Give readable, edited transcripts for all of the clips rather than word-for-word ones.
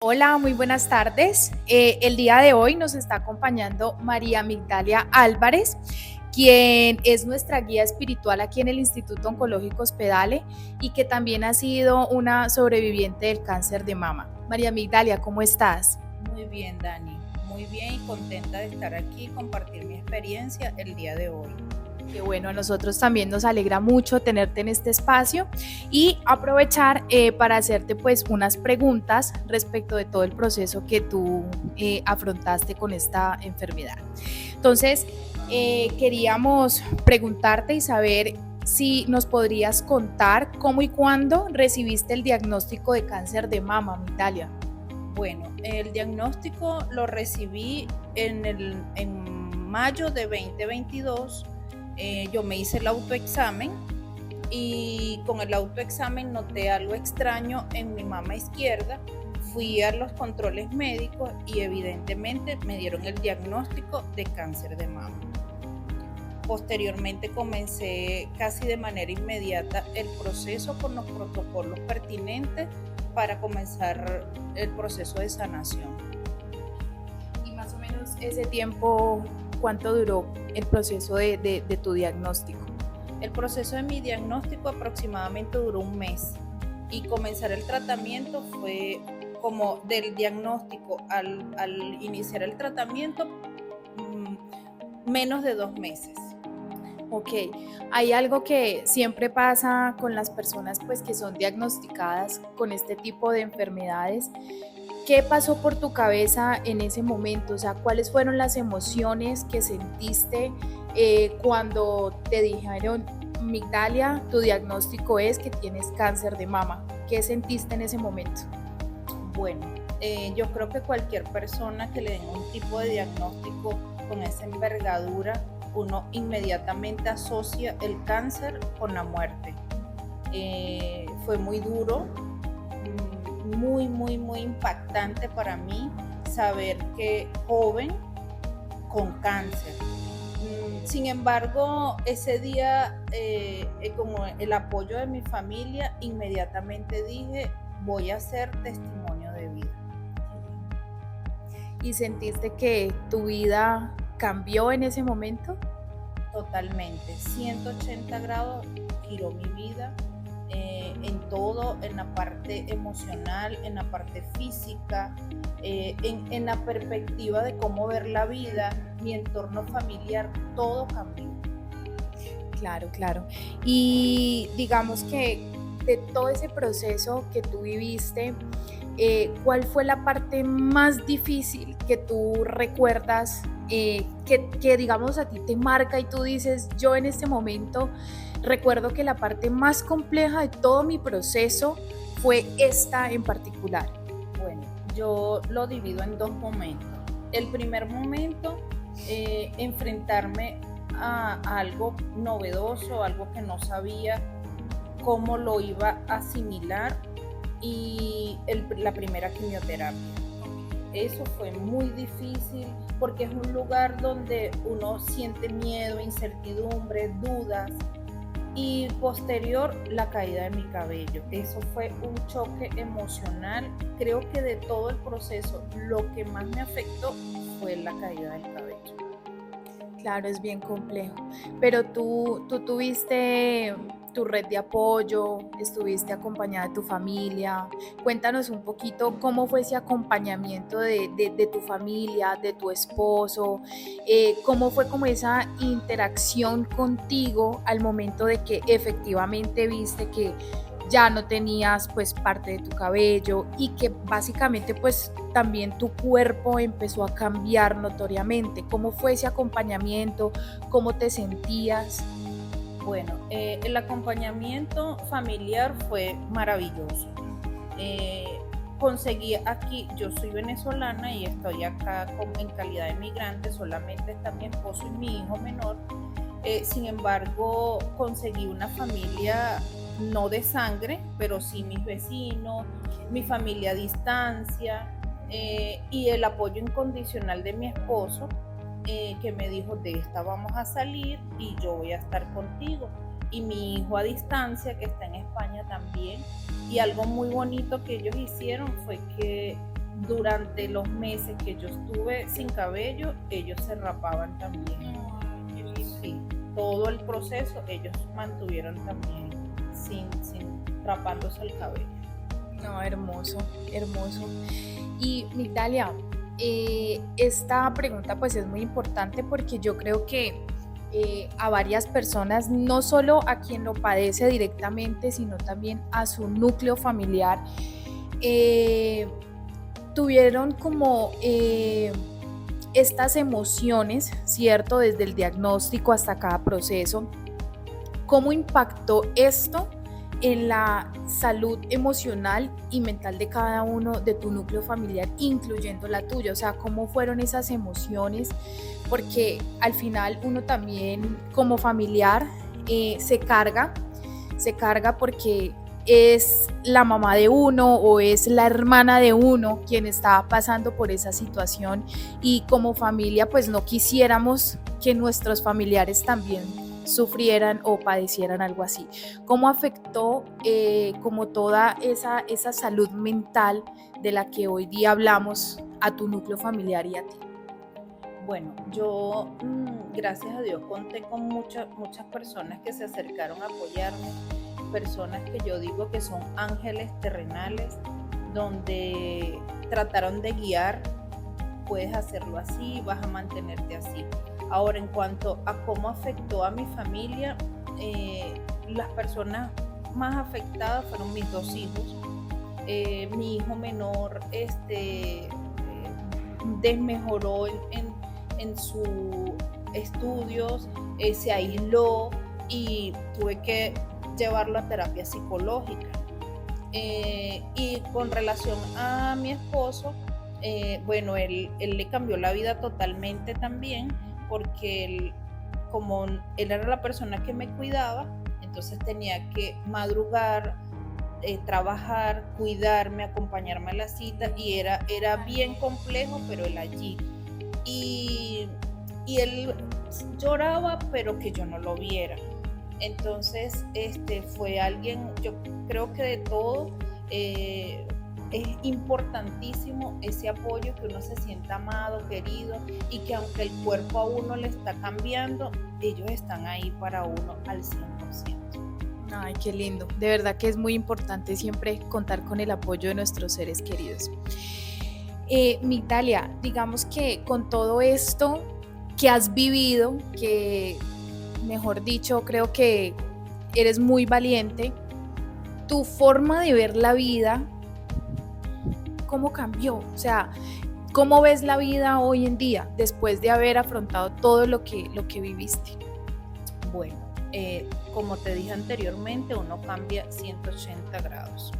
Hola, muy buenas tardes. El día de hoy nos está acompañando María Migdalia Álvarez, quien es nuestra guía espiritual aquí en el Instituto Oncológico Hospedale y que también ha sido una sobreviviente del cáncer de mama. María Migdalia, ¿cómo estás? Muy bien, Dani. Muy bien y contenta de estar aquí y compartir mi experiencia el día de hoy. Que bueno, a nosotros también nos alegra mucho tenerte en este espacio y aprovechar para hacerte pues unas preguntas respecto de todo el proceso que tú afrontaste con esta enfermedad. Entonces, queríamos preguntarte y saber si nos podrías contar cómo y cuándo recibiste el diagnóstico de cáncer de mama, Migdalia. Bueno, el diagnóstico lo recibí en mayo de 2022. Yo me hice el autoexamen y con el autoexamen noté algo extraño en mi mama izquierda. Fui a los controles médicos y evidentemente me dieron el diagnóstico de cáncer de mama. Posteriormente comencé casi de manera inmediata el proceso con los protocolos pertinentes para comenzar el proceso de sanación. Y más o menos ese tiempo, ¿cuánto duró el proceso de tu diagnóstico? El proceso de mi diagnóstico aproximadamente duró un mes y comenzar el tratamiento fue como del diagnóstico al iniciar el tratamiento menos de 2 meses. Ok, hay algo que siempre pasa con las personas pues que son diagnosticadas con este tipo de enfermedades. ¿Qué pasó por tu cabeza en ese momento? O sea, ¿cuáles fueron las emociones que sentiste cuando te dijeron, Migdalia, tu diagnóstico es que tienes cáncer de mama? ¿Qué sentiste en ese momento? Bueno, yo creo que cualquier persona que le den un tipo de diagnóstico con esa envergadura, uno inmediatamente asocia el cáncer con la muerte. Fue muy duro, muy impactante para mí saber que joven con cáncer. Sin embargo, ese día, como el apoyo de mi familia, inmediatamente dije, voy a hacer testimonio de vida. ¿Y sentiste que tu vida cambió en ese momento? Totalmente, 180 grados giró mi vida, en todo, en la parte emocional, en la parte física, en la perspectiva de cómo ver la vida, mi entorno familiar, todo cambió. Claro, claro. Y digamos que de todo ese proceso que tú viviste, ¿cuál fue la parte más difícil que tú recuerdas, que digamos a ti te marca y tú dices, yo en este momento recuerdo que la parte más compleja de todo mi proceso fue esta en particular? Bueno, yo lo divido en dos momentos. El primer momento, enfrentarme a algo novedoso, algo que no sabía cómo lo iba a asimilar y la primera quimioterapia. Eso fue muy difícil porque es un lugar donde uno siente miedo, incertidumbre, dudas y posterior la caída de mi cabello. Eso fue un choque emocional. Creo que de todo el proceso lo que más me afectó fue la caída del cabello. Claro, es bien complejo, pero tú tuviste tu red de apoyo, estuviste acompañada de tu familia. Cuéntanos un poquito cómo fue ese acompañamiento de tu familia, de tu esposo, cómo fue como esa interacción contigo al momento de que efectivamente viste que ya no tenías pues parte de tu cabello y que básicamente pues también tu cuerpo empezó a cambiar notoriamente. ¿Cómo fue ese acompañamiento? ¿Cómo te sentías? Bueno, el acompañamiento familiar fue maravilloso. Eh, Conseguí aquí, yo soy venezolana y estoy acá en calidad de migrante, solamente está mi esposo y mi hijo menor. Sin embargo, conseguí una familia no de sangre, pero sí mis vecinos, mi familia a distancia, y el apoyo incondicional de mi esposo, que me dijo, de esta vamos a salir y yo voy a estar contigo. Y mi hijo a distancia, que está en España también. Y algo muy bonito que ellos hicieron fue que durante los meses que yo estuve sin cabello, ellos se rapaban también. Sí, todo el proceso ellos mantuvieron también sin rapándose el cabello. No, hermoso, hermoso. Y Migdalia, esta pregunta pues es muy importante porque yo creo que a varias personas, no solo a quien lo padece directamente, sino también a su núcleo familiar, tuvieron como estas emociones, ¿cierto? Desde el diagnóstico hasta cada proceso. ¿Cómo impactó esto en la salud emocional y mental de cada uno de tu núcleo familiar, incluyendo la tuya? O sea, ¿cómo fueron esas emociones? Porque al final uno también como familiar se carga porque es la mamá de uno o es la hermana de uno quien está pasando por esa situación, y como familia pues no quisiéramos que nuestros familiares también sufrieran o padecieran algo así. ¿Cómo afectó como toda esa salud mental de la que hoy día hablamos a tu núcleo familiar y a ti? Bueno, yo, gracias a Dios, conté con muchas personas que se acercaron a apoyarme, personas que yo digo que son ángeles terrenales, donde trataron de guiar, puedes hacerlo así, vas a mantenerte así. Ahora, en cuanto a cómo afectó a mi familia, las personas más afectadas fueron mis dos hijos. Mi hijo menor desmejoró en sus estudios, se aisló y tuve que llevarlo a terapia psicológica. Y con relación a mi esposo, bueno, él le cambió la vida totalmente también, porque como él era la persona que me cuidaba, entonces tenía que madrugar, trabajar, cuidarme, acompañarme a la cita, y era bien complejo, pero él allí. Y él lloraba, pero que yo no lo viera. Entonces, fue alguien, yo creo que de todo, es importantísimo ese apoyo, que uno se sienta amado, querido, y que aunque el cuerpo a uno le está cambiando, ellos están ahí para uno al 100%. Ay, qué lindo. De verdad que es muy importante siempre contar con el apoyo de nuestros seres queridos. Migdalia, digamos que con todo esto que has vivido, que mejor dicho, creo que eres muy valiente, tu forma de ver la vida, ¿cómo cambió? O sea, ¿cómo ves la vida hoy en día después de haber afrontado todo lo que viviste? Bueno, como te dije anteriormente, uno cambia 180 grados.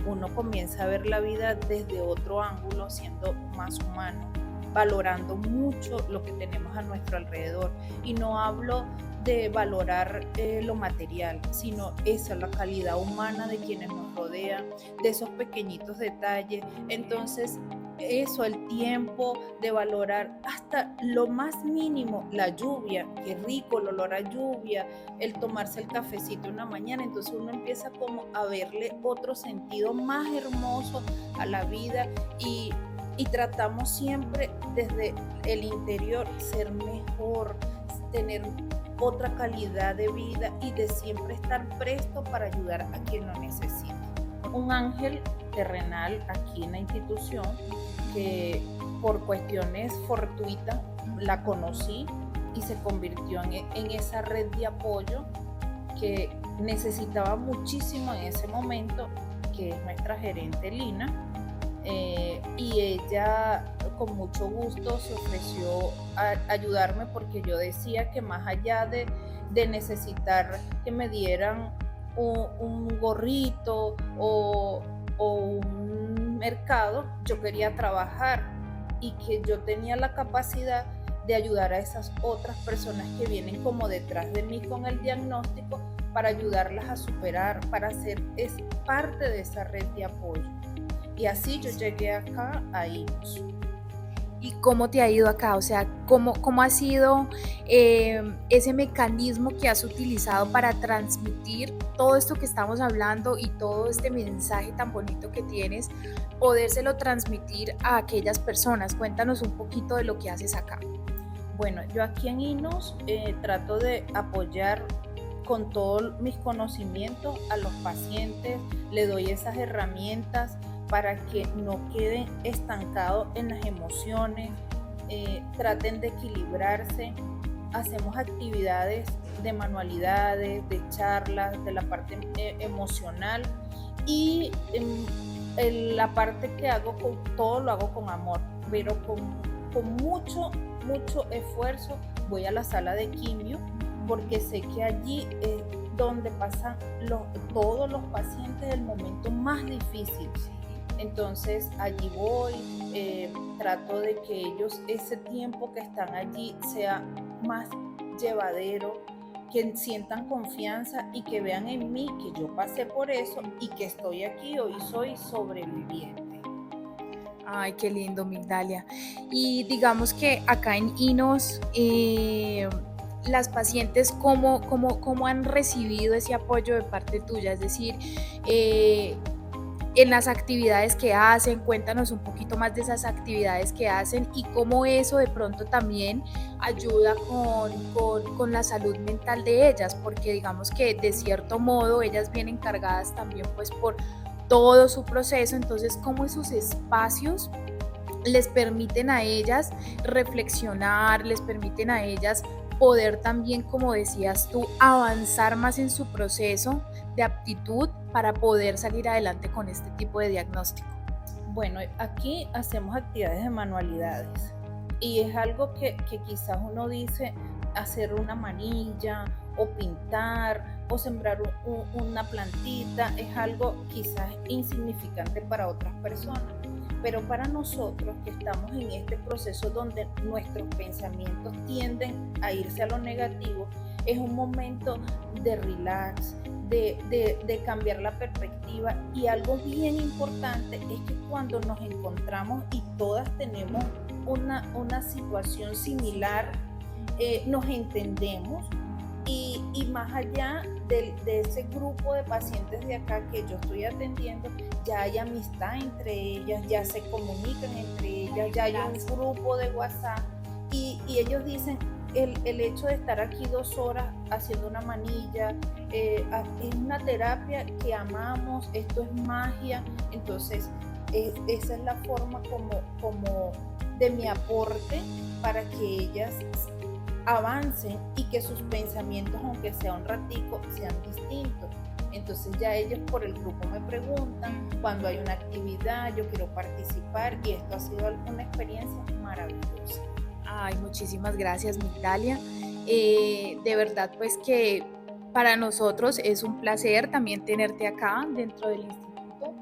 Uno comienza a ver la vida desde otro ángulo, siendo más humano, valorando mucho lo que tenemos a nuestro alrededor. Y no hablo de valorar lo material, sino esa, la calidad humana de quienes nos rodean, de esos pequeñitos detalles. Entonces, eso, el tiempo de valorar hasta lo más mínimo, la lluvia, qué rico el olor a lluvia, el tomarse el cafecito una mañana. Entonces uno empieza como a verle otro sentido más hermoso a la vida, y tratamos siempre desde el interior ser mejor, tener otra calidad de vida y de siempre estar presto para ayudar a quien lo necesita. Un ángel terrenal aquí en la institución, que por cuestiones fortuitas la conocí y se convirtió en esa red de apoyo que necesitaba muchísimo en ese momento, que es nuestra gerente Lina. Y ella con mucho gusto se ofreció a ayudarme, porque yo decía que más allá de necesitar que me dieran un gorrito o un mercado, yo quería trabajar, y que yo tenía la capacidad de ayudar a esas otras personas que vienen como detrás de mí con el diagnóstico, para ayudarlas a superar, para ser parte de esa red de apoyo. Y así yo llegué acá a IMSS. ¿Y cómo te ha ido acá? O sea, ¿cómo ha sido ese mecanismo que has utilizado para transmitir todo esto que estamos hablando y todo este mensaje tan bonito que tienes, podérselo transmitir a aquellas personas? Cuéntanos un poquito de lo que haces acá. Bueno, yo aquí en INOS trato de apoyar con todos mis conocimientos a los pacientes, le doy esas herramientas para que no queden estancados en las emociones, traten de equilibrarse. Hacemos actividades de manualidades, de charlas, de la parte emocional y la parte que hago, todo lo hago con amor, pero con mucho esfuerzo. Voy a la sala de quimio porque sé que allí es donde pasan todos los pacientes el momento más difícil. Entonces allí voy, trato de que ellos ese tiempo que están allí sea más llevadero, que sientan confianza y que vean en mí que yo pasé por eso y que estoy aquí hoy, soy sobreviviente. Ay, qué lindo, Migdalia. Y digamos que acá en INOS, las pacientes, ¿cómo han recibido ese apoyo de parte tuya? Es decir, en las actividades que hacen, cuéntanos un poquito más de esas actividades que hacen y cómo eso de pronto también ayuda con la salud mental de ellas, porque digamos que de cierto modo ellas vienen cargadas también pues por todo su proceso. Entonces cómo esos espacios les permiten a ellas reflexionar, les permiten a ellas poder también, como decías tú, avanzar más en su proceso de aptitud para poder salir adelante con este tipo de diagnóstico. Bueno, aquí hacemos actividades de manualidades y es algo que quizás uno dice hacer una manilla o pintar o sembrar una plantita, es algo quizás insignificante para otras personas, pero para nosotros que estamos en este proceso donde nuestros pensamientos tienden a irse a lo negativo, es un momento de relax, de cambiar la perspectiva. Y algo bien importante es que cuando nos encontramos y todas tenemos una situación similar, nos entendemos y más allá de ese grupo de pacientes de acá que yo estoy atendiendo, ya hay amistad entre ellas, ya se comunican entre ellas, ya hay un grupo de WhatsApp y ellos dicen, el hecho de estar aquí 2 horas haciendo una manilla, es una terapia que amamos, esto es magia. Entonces esa es la forma como de mi aporte para que ellas avancen y que sus pensamientos, aunque sea un ratico, sean distintos. Entonces ya ellos por el grupo me preguntan cuando hay una actividad, yo quiero participar y esto ha sido una experiencia maravillosa. Ay, muchísimas gracias, Migdalia. De verdad, pues que para nosotros es un placer también tenerte acá dentro del instituto,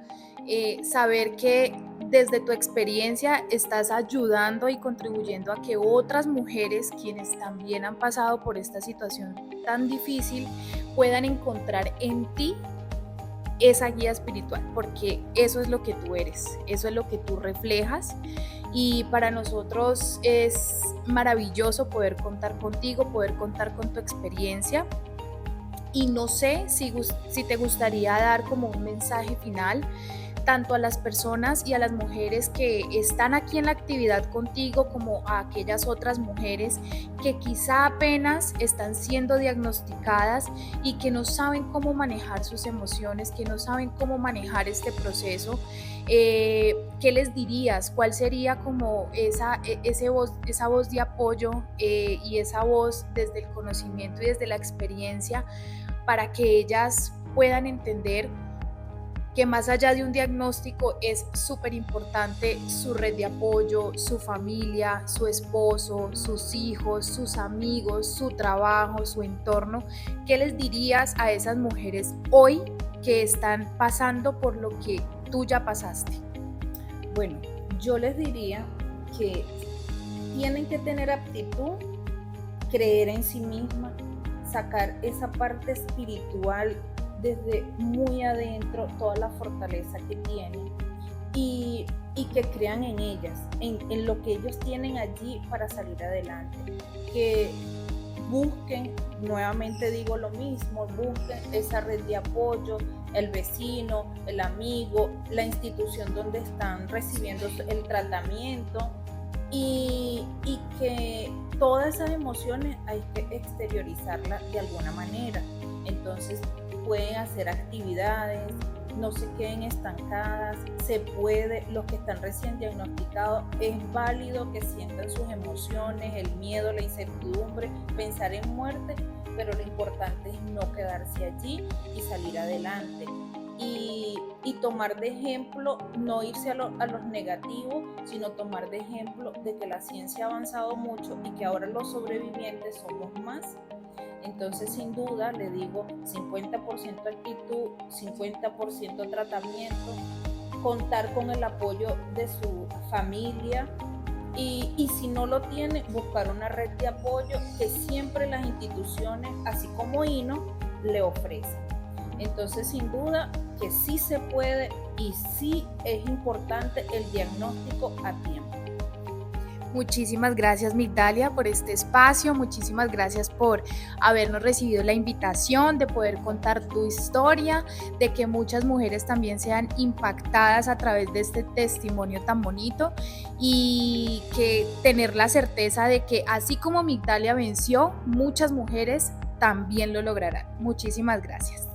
saber que desde tu experiencia estás ayudando y contribuyendo a que otras mujeres, quienes también han pasado por esta situación tan difícil, puedan encontrar en ti esa guía espiritual, porque eso es lo que tú eres, eso es lo que tú reflejas. Y para nosotros es maravilloso poder contar contigo, poder contar con tu experiencia. Y no sé si te gustaría dar como un mensaje final tanto a las personas y a las mujeres que están aquí en la actividad contigo, como a aquellas otras mujeres que quizá apenas están siendo diagnosticadas y que no saben cómo manejar sus emociones, que no saben cómo manejar este proceso. ¿Qué les dirías? ¿Cuál sería como esa voz de apoyo y esa voz desde el conocimiento y desde la experiencia para que ellas puedan entender que más allá de un diagnóstico es súper importante su red de apoyo, su familia, su esposo, sus hijos, sus amigos, su trabajo, su entorno? ¿Qué les dirías a esas mujeres hoy que están pasando por lo que tú ya pasaste? Bueno, yo les diría que tienen que tener aptitud, creer en sí mismas, sacar esa parte espiritual desde muy adentro, toda la fortaleza que tienen y y que crean en ellas, en lo que ellos tienen allí para salir adelante, que busquen, nuevamente digo lo mismo, busquen esa red de apoyo, el vecino, el amigo, la institución donde están recibiendo el tratamiento, y que todas esas emociones hay que exteriorizarlas de alguna manera. Entonces pueden hacer actividades, no se queden estancadas, se puede, los que están recién diagnosticados, es válido que sientan sus emociones, el miedo, la incertidumbre, pensar en muerte, pero lo importante es no quedarse allí y salir adelante. Y tomar de ejemplo, no irse a los negativos, sino tomar de ejemplo de que la ciencia ha avanzado mucho y que ahora los sobrevivientes somos más. Entonces, sin duda, le digo, 50% actitud, 50% tratamiento, contar con el apoyo de su familia y si no lo tiene, buscar una red de apoyo que siempre las instituciones, así como INO, le ofrecen. Entonces, sin duda que sí se puede y sí es importante el diagnóstico a tiempo. Muchísimas gracias, Migdalia, por este espacio. Muchísimas gracias por habernos recibido la invitación de poder contar tu historia, de que muchas mujeres también sean impactadas a través de este testimonio tan bonito y que tener la certeza de que así como Migdalia venció, muchas mujeres también lo lograrán. Muchísimas gracias.